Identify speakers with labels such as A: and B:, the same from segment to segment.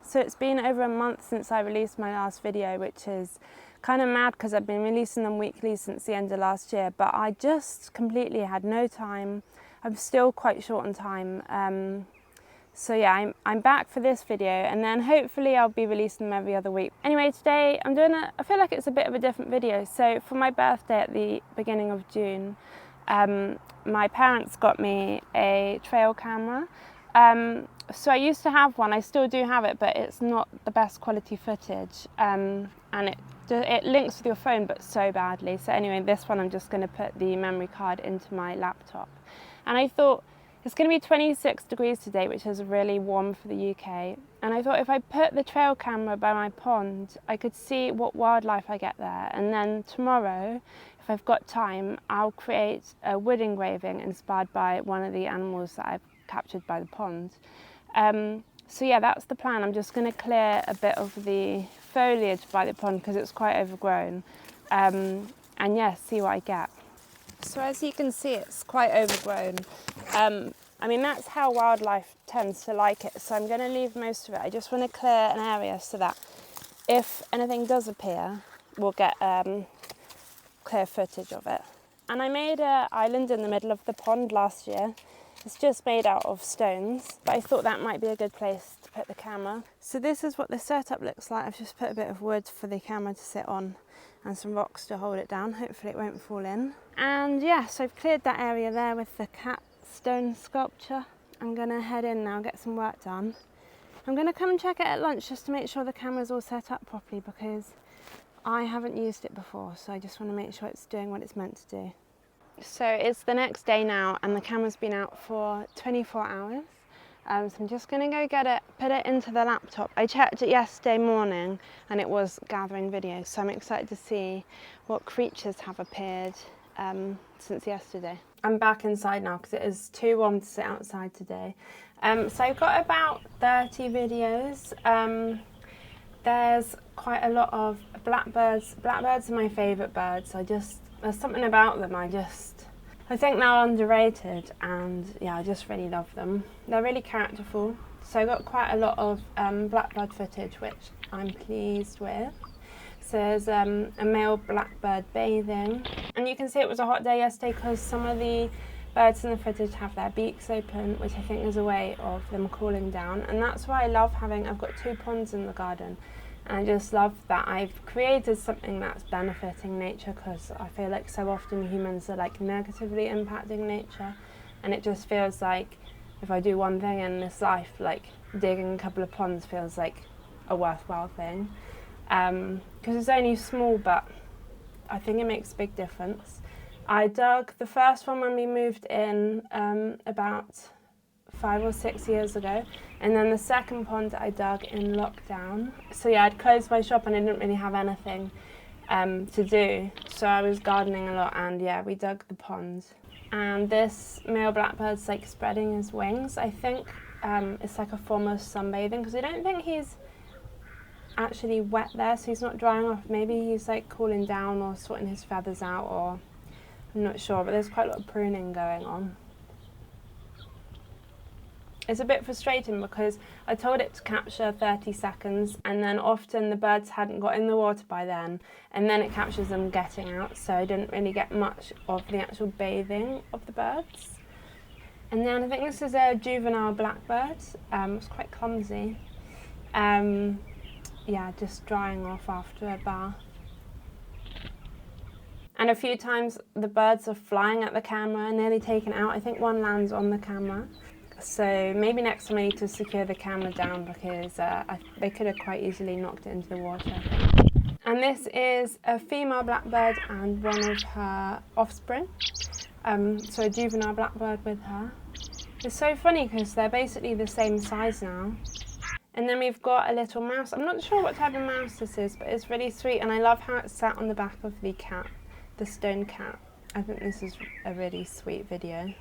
A: So it's been over a month since I released my last video, which is kind of mad because I've been releasing them weekly since the end of last year, but I just completely had no time. I'm still quite short on time. So yeah, I'm back for this video, and then hopefully I'll be releasing them every other week. Anyway, today I'm doing I feel like it's a bit of a different video. So for my birthday at the beginning of June, my parents got me a trail camera. So I used to have one, I still do have it, but it's not the best quality footage, and it links with your phone but so badly. So anyway, this one I'm just going to put the memory card into my laptop. And I thought it's going to be 26 degrees today, which is really warm for the UK. And I thought if I put the trail camera by my pond, I could see what wildlife I get there. And then tomorrow, if I've got time, I'll create a wood engraving inspired by one of the animals that I've captured by the pond. So yeah, that's the plan. I'm just going to clear a bit of the foliage by the pond because it's quite overgrown, and yeah, see what I get. So as you can see, it's quite overgrown. I mean, that's how wildlife tends to like it, so I'm going to leave most of it. I just want to clear an area so that if anything does appear, we'll get clear footage of it. And I made an island in the middle of the pond last year. It's just made out of stones, but I thought that might be a good place to put the camera. So this is what the setup looks like. I've just put a bit of wood for the camera to sit on and some rocks to hold it down. Hopefully it won't fall in. And yeah, so I've cleared that area there with the cat stone sculpture. I'm gonna head in now, get some work done. I'm gonna come and check it at lunch just to make sure the camera's all set up properly because I haven't used it before, so I just want to make sure it's doing what it's meant to do. So it's the next day now and the camera's been out for 24 hours. So I'm just going to go get it, put it into the laptop. I checked it yesterday morning and it was gathering video, so I'm excited to see what creatures have appeared since yesterday. I'm back inside now because it is too warm to sit outside today. So I've got about 30 videos. There's quite a lot of blackbirds. Blackbirds are my favourite birds. There's something about them, I think they're underrated, and yeah, I just really love them. They're really characterful. So I got quite a lot of blackbird footage, which I'm pleased with. So there's a male blackbird bathing, and you can see it was a hot day yesterday because some of the birds in the footage have their beaks open, which I think is a way of them cooling down, and that's why I love I've got 2 ponds in the garden. And I just love that I've created something that's benefiting nature, because I feel like so often humans are like negatively impacting nature, and it just feels like if I do one thing in this life, like digging a couple of ponds feels like a worthwhile thing, because it's only small, but I think it makes a big difference. I dug the first one when we moved in about 5 or 6 years ago, and then the second pond I dug in lockdown. So yeah, I'd closed my shop and I didn't really have anything to do, so I was gardening a lot, and yeah, we dug the pond. And this male blackbird's like spreading his wings. I think it's like a form of sunbathing, because I don't think he's actually wet there, so he's not drying off. Maybe he's like cooling down or sorting his feathers out, or I'm not sure, but there's quite a lot of pruning going on. It's a bit frustrating because I told it to capture 30 seconds, and then often the birds hadn't got in the water by then, and then it captures them getting out, so I didn't really get much of the actual bathing of the birds. And then I think this is a juvenile blackbird. It's quite clumsy. Yeah, just drying off after a bath. And a few times the birds are flying at the camera, nearly taken out. I think one lands on the camera. So maybe next time I need to secure the camera down, because they could have quite easily knocked it into the water. And this is a female blackbird and one of her offspring. So a juvenile blackbird with her. It's so funny because they're basically the same size now. And then we've got a little mouse. I'm not sure what type of mouse this is, but it's really sweet, and I love how it's sat on the back of the cat, the stone cat. I think this is a really sweet video.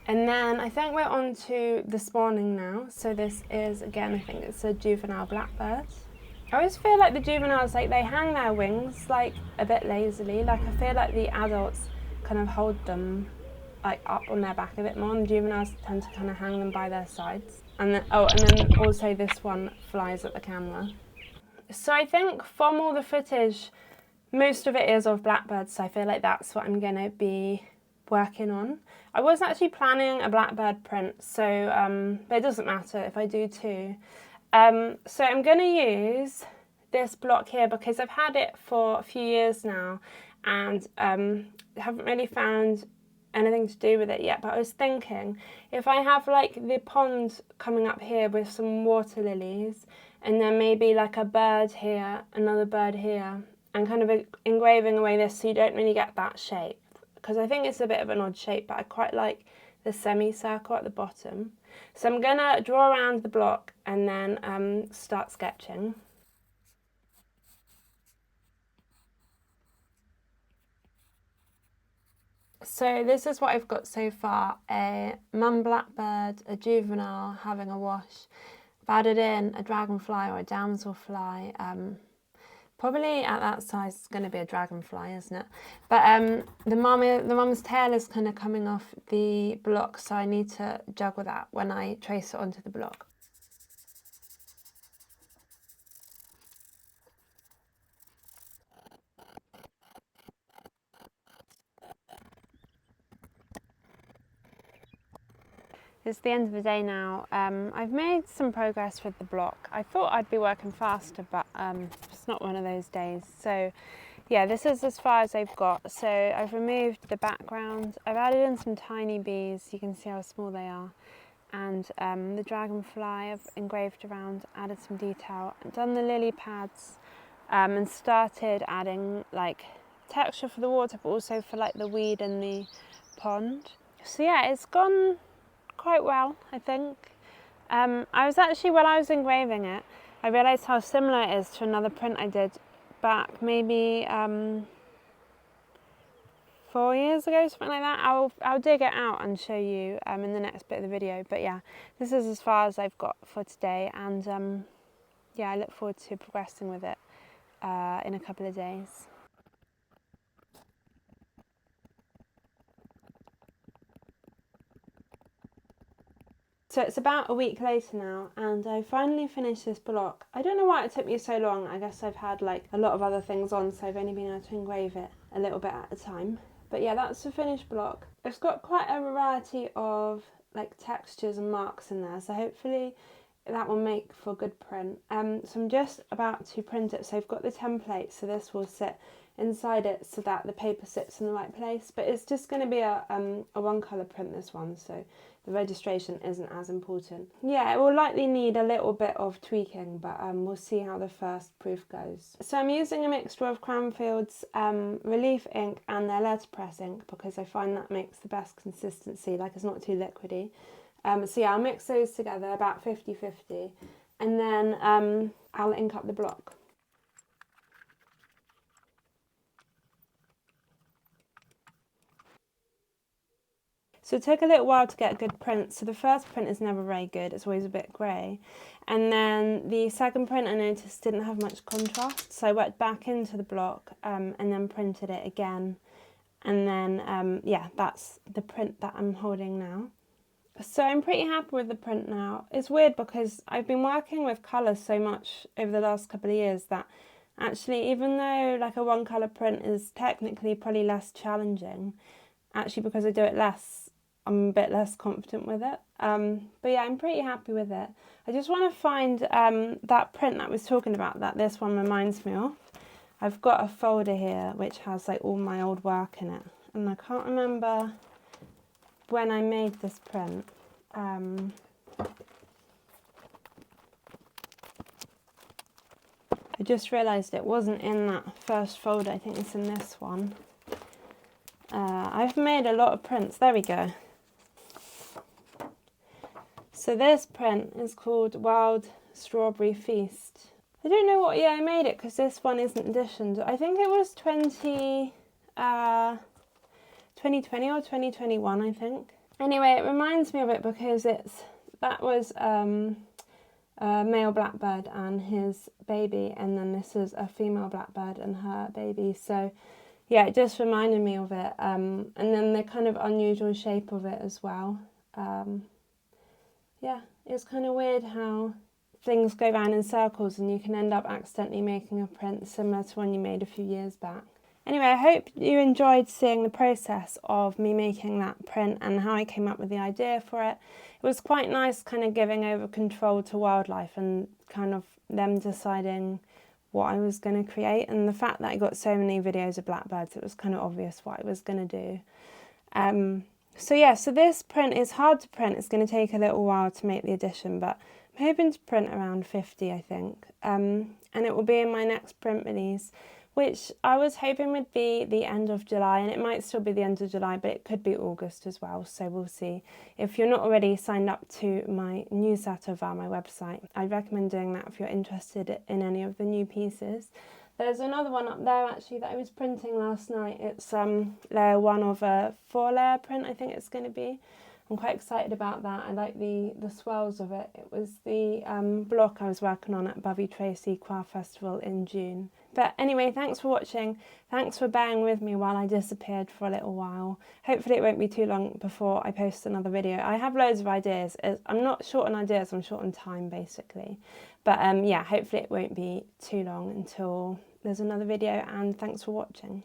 A: And then I think we're on to the spawning now. So this is, again, I think it's a juvenile blackbird. I always feel like the juveniles, like they hang their wings like a bit lazily. Like I feel like the adults kind of hold them like up on their back a bit more, and the juveniles tend to kind of hang them by their sides. And then, oh, and then also this one flies at the camera. So I think from all the footage, most of it is of blackbirds, so I feel like that's what I'm going to be working on. I was actually planning a blackbird print, so but it doesn't matter if I do two. So I'm going to use this block here because I've had it for a few years now and haven't really found anything to do with it yet, but I was thinking if I have like the pond coming up here with some water lilies and then maybe like a bird here, another bird here, and kind of engraving away this so you don't really get that shape, because I think it's a bit of an odd shape, but I quite like the semicircle at the bottom. So I'm going to draw around the block and then start sketching. So this is what I've got so far: a mum blackbird, a juvenile having a wash. I've added in a dragonfly or a damselfly. Probably at that size it's going to be a dragonfly, isn't it? But the mum's tail is kind of coming off the block, so I need to juggle that when I trace it onto the block. It's the end of the day now. I've made some progress with the block. I thought I'd be working faster, but it's not one of those days. So yeah, this is as far as I've got. So I've removed the background. I've added in some tiny bees. You can see how small they are. And the dragonfly I've engraved around, added some detail, done the lily pads, and started adding like texture for the water, but also for like the weed in the pond. So yeah, it's gone quite well, I think. I was actually, while I was engraving it, I realised how similar it is to another print I did back maybe 4 years ago, something like that. I'll dig it out and show you in the next bit of the video. But yeah, this is as far as I've got for today, and yeah, I look forward to progressing with it in a couple of days. So it's about a week later now, and I finally finished this block. I don't know why it took me so long. I guess I've had like a lot of other things on, so I've only been able to engrave it a little bit at a time. But yeah, that's the finished block. It's got quite a variety of like textures and marks in there, so hopefully that will make for good print. So I'm just about to print it. So I've got the template, so this will sit inside it so that the paper sits in the right place. But it's just going to be a one colour print, this one, so the registration isn't as important. Yeah, it will likely need a little bit of tweaking, but we'll see how the first proof goes. So I'm using a mixture of Cranfield's Relief Ink and their Letterpress Ink because I find that makes the best consistency, like it's not too liquidy. So yeah, I'll mix those together about 50-50, and then I'll ink up the block. So it took a little while to get a good print. So the first print is never very good, it's always a bit grey. And then the second print I noticed didn't have much contrast, so I went back into the block and then printed it again. And then, yeah, that's the print that I'm holding now. So I'm pretty happy with the print now. It's weird because I've been working with colours so much over the last couple of years that actually, even though like a one colour print is technically probably less challenging, actually because I do it less, I'm a bit less confident with it. But yeah, I'm pretty happy with it. I just want to find that print that I was talking about, that this one reminds me of. I've got a folder here which has like all my old work in it, and I can't remember when I made this print. I just realised it wasn't in that first folder, I think it's in this one. I've made a lot of prints, there we go. So this print is called Wild Strawberry Feast. I don't know what year I made it because this one isn't editioned. I think it was 2020 or 2021, I think. Anyway, it reminds me of it because that was a male blackbird and his baby, and then this is a female blackbird and her baby. So yeah, it just reminded me of it. And then the kind of unusual shape of it as well. Yeah, it's kind of weird how things go round in circles and you can end up accidentally making a print similar to one you made a few years back. Anyway, I hope you enjoyed seeing the process of me making that print and how I came up with the idea for it. It was quite nice kind of giving over control to wildlife and kind of them deciding what I was going to create, and the fact that I got so many videos of blackbirds, it was kind of obvious what I was going to do. So yeah, so this print is hard to print. It's going to take a little while to make the edition, but I'm hoping to print around 50, I think. And it will be in my next print release, which I was hoping would be the end of July, and it might still be the end of July, but it could be August as well, so we'll see. If you're not already signed up to my newsletter via my website, I'd recommend doing that if you're interested in any of the new pieces. There's another one up there actually that I was printing last night. It's layer 1 of a 4-layer print, I think it's going to be. I'm quite excited about that. I like the swells of it. It was the block I was working on at Bovey Tracy Craft Festival in June. But anyway, thanks for watching. Thanks for bearing with me while I disappeared for a little while. Hopefully it won't be too long before I post another video. I have loads of ideas. I'm not short on ideas, I'm short on time basically. But yeah, hopefully it won't be too long until there's another video, and thanks for watching.